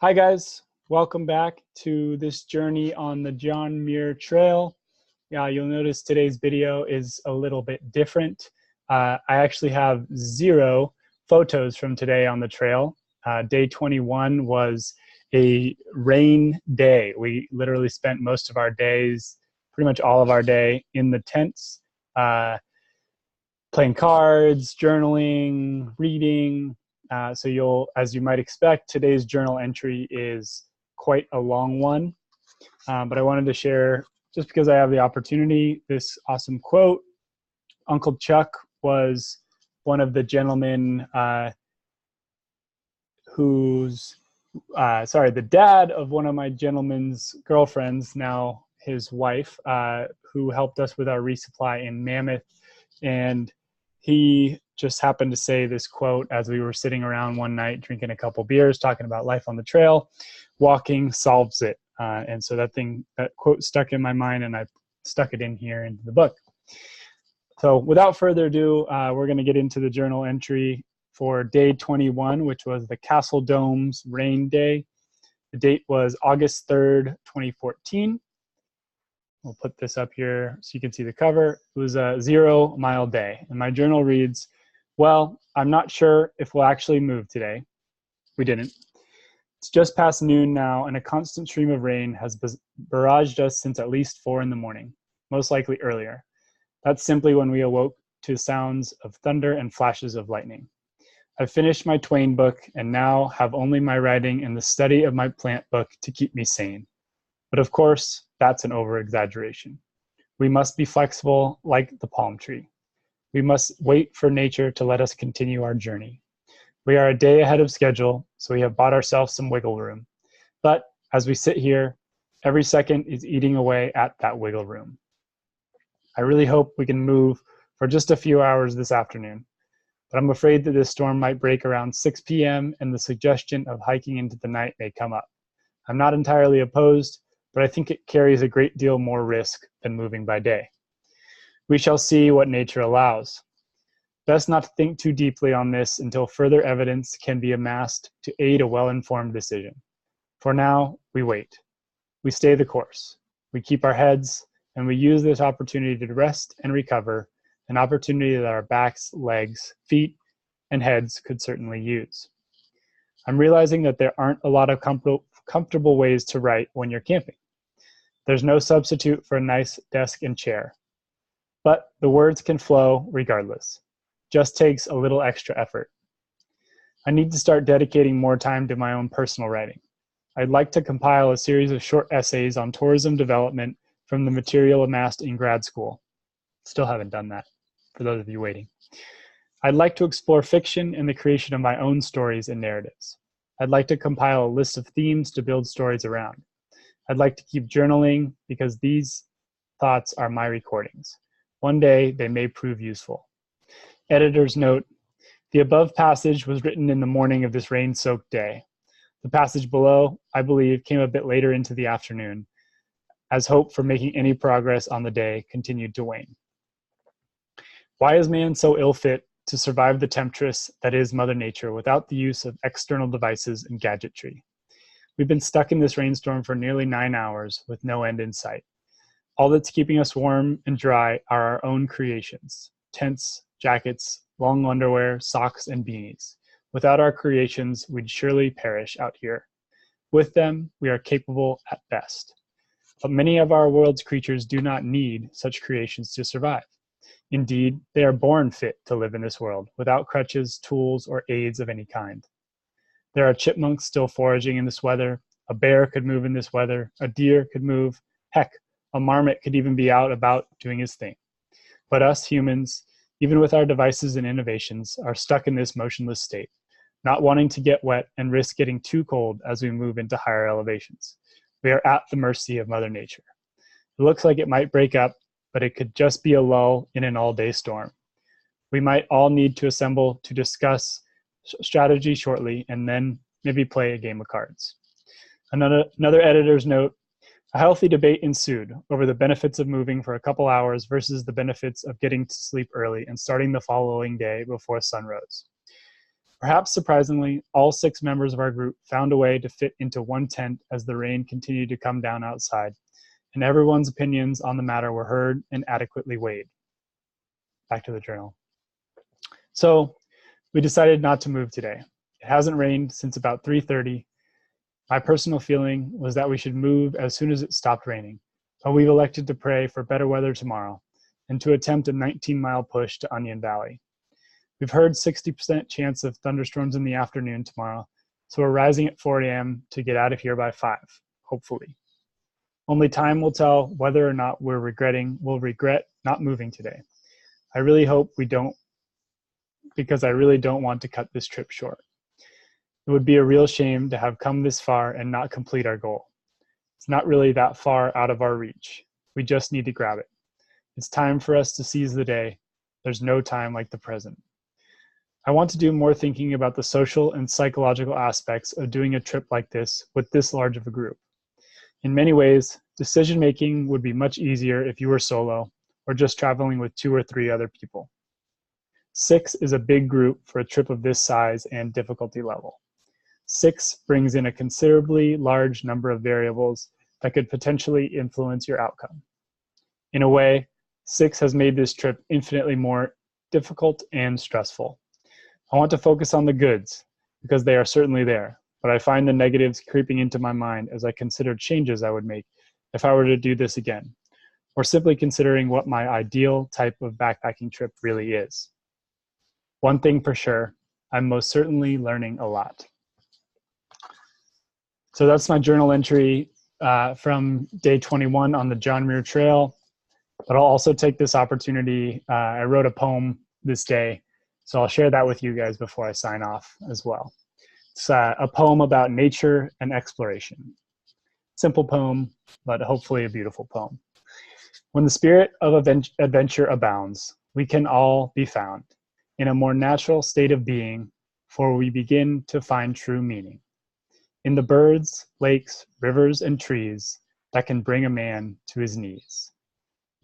Hi guys, welcome back to this journey on the John Muir Trail. You'll notice today's video is a little bit different. I actually have 0 photos from today on the trail. Day 21 was a rain day. We literally spent most of our days, pretty much all of our day, in the tents, playing cards, journaling, reading. So as you might expect, today's journal entry is quite a long one. But I wanted to share, just because I have the opportunity, this awesome quote. Uncle Chuck was one of the gentlemen the dad of one of my gentleman's girlfriends, now his wife, who helped us with our resupply in Mammoth. And he just happened to say this quote as we were sitting around one night drinking a couple beers, talking about life on the trail. Walking solves it. And so that quote stuck in my mind, and I stuck it in here into the book. So without further ado, we're going to get into the journal entry for day 21, which was the Castle Dome's rain day. The date was August 3rd, 2014. We'll put this up here so you can see the cover. It was a 0 mile day. And my journal reads, well, I'm not sure if we'll actually move today. We didn't. It's just past noon now, and a constant stream of rain has barraged us since at least 4 in the morning, most likely earlier. That's simply when we awoke to sounds of thunder and flashes of lightning. I've finished my Twain book and now have only my writing and the study of my plant book to keep me sane. But of course, that's an over-exaggeration. We must be flexible like the palm tree. We must wait for nature to let us continue our journey. We are a day ahead of schedule, so we have bought ourselves some wiggle room. But as we sit here, every second is eating away at that wiggle room. I really hope we can move for just a few hours this afternoon, but I'm afraid that this storm might break around 6 p.m. and the suggestion of hiking into the night may come up. I'm not entirely opposed, but I think it carries a great deal more risk than moving by day. We shall see what nature allows. Best not to think too deeply on this until further evidence can be amassed to aid a well-informed decision. For now, we wait. We stay the course. We keep our heads, and we use this opportunity to rest and recover, an opportunity that our backs, legs, feet, and heads could certainly use. I'm realizing that there aren't a lot of comfortable ways to write when you're camping. There's no substitute for a nice desk and chair. But the words can flow regardless. Just takes a little extra effort. I need to start dedicating more time to my own personal writing. I'd like to compile a series of short essays on tourism development from the material amassed in grad school. Still haven't done that, for those of you waiting. I'd like to explore fiction and the creation of my own stories and narratives. I'd like to compile a list of themes to build stories around. I'd like to keep journaling because these thoughts are my recordings. One day they may prove useful. Editor's note: the above passage was written in the morning of this rain-soaked day. The passage below, I believe, came a bit later into the afternoon, as hope for making any progress on the day continued to wane. Why is man so ill-fit to survive the temptress that is Mother Nature without the use of external devices and gadgetry? We've been stuck in this rainstorm for nearly 9 hours with no end in sight. All that's keeping us warm and dry are our own creations: tents, jackets, long underwear, socks, and beanies. Without our creations, we'd surely perish out here. With them, we are capable at best. But many of our world's creatures do not need such creations to survive. Indeed, they are born fit to live in this world, without crutches, tools, or aids of any kind. There are chipmunks still foraging in this weather. A bear could move in this weather. A deer could move. Heck, a marmot could even be out about doing his thing. But us humans, even with our devices and innovations, are stuck in this motionless state, not wanting to get wet and risk getting too cold as we move into higher elevations. We are at the mercy of Mother Nature. It looks like it might break up, but it could just be a lull in an all-day storm. We might all need to assemble to discuss strategy shortly and then maybe play a game of cards. Another editor's note: a healthy debate ensued over the benefits of moving for a couple hours versus the benefits of getting to sleep early and starting the following day before sun rose. Perhaps surprisingly, all 6 members of our group found a way to fit into one tent as the rain continued to come down outside, and everyone's opinions on the matter were heard and adequately weighed. Back to the journal. So we decided not to move today. It hasn't rained since about 3:30. My personal feeling was that we should move as soon as it stopped raining, but we've elected to pray for better weather tomorrow and to attempt a 19-mile push to Onion Valley. We've heard 60% chance of thunderstorms in the afternoon tomorrow, so we're rising at 4 a.m. to get out of here by 5, hopefully. Only time will tell whether or not we'll regret not moving today. I really hope we don't, because I really don't want to cut this trip short. It would be a real shame to have come this far and not complete our goal. It's not really that far out of our reach. We just need to grab it. It's time for us to seize the day. There's no time like the present. I want to do more thinking about the social and psychological aspects of doing a trip like this with this large of a group. In many ways, decision-making would be much easier if you were solo or just traveling with 2 or 3 other people. 6 is a big group for a trip of this size and difficulty level. 6 brings in a considerably large number of variables that could potentially influence your outcome. In a way, 6 has made this trip infinitely more difficult and stressful. I want to focus on the goods because they are certainly there, but I find the negatives creeping into my mind as I consider changes I would make if I were to do this again, or simply considering what my ideal type of backpacking trip really is. One thing for sure, I'm most certainly learning a lot. So that's my journal entry from day 21 on the John Muir Trail. But I'll also take this opportunity. I wrote a poem this day, so I'll share that with you guys before I sign off as well. It's a poem about nature and exploration. Simple poem, but hopefully a beautiful poem. When the spirit of adventure abounds, we can all be found in a more natural state of being, for we begin to find true meaning in the birds, lakes, rivers, and trees that can bring a man to his knees.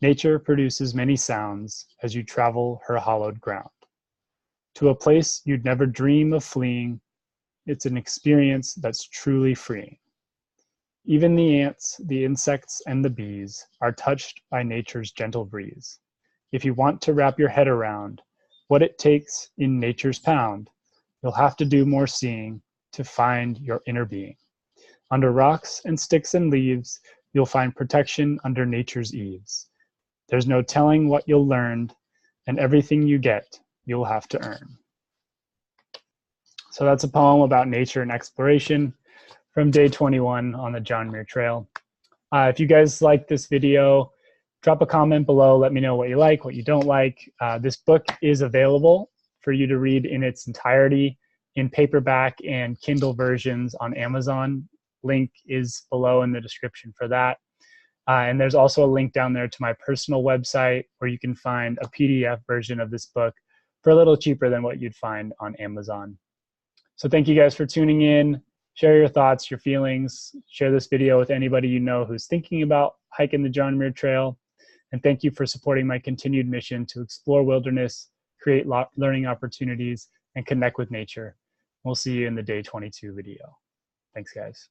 Nature produces many sounds as you travel her hallowed ground. To a place you'd never dream of fleeing, it's an experience that's truly freeing. Even the ants, the insects, and the bees are touched by nature's gentle breeze. If you want to wrap your head around what it takes in nature's pound, you'll have to do more seeing to find your inner being. Under rocks and sticks and leaves, you'll find protection under nature's eaves. There's no telling what you'll learn, and everything you get, you'll have to earn. So that's a poem about nature and exploration from day 21 on the John Muir Trail. If you guys like this video, drop a comment below. Let me know what you like, what you don't like. This book is available for you to read in its entirety in paperback and Kindle versions on Amazon. Link is below in the description for that. And there's also a link down there to my personal website where you can find a PDF version of this book for a little cheaper than what you'd find on Amazon. So thank you guys for tuning in. Share your thoughts, your feelings. Share this video with anybody you know who's thinking about hiking the John Muir Trail. And thank you for supporting my continued mission to explore wilderness, create learning opportunities, and connect with nature. We'll see you in the day 22 video. Thanks, guys.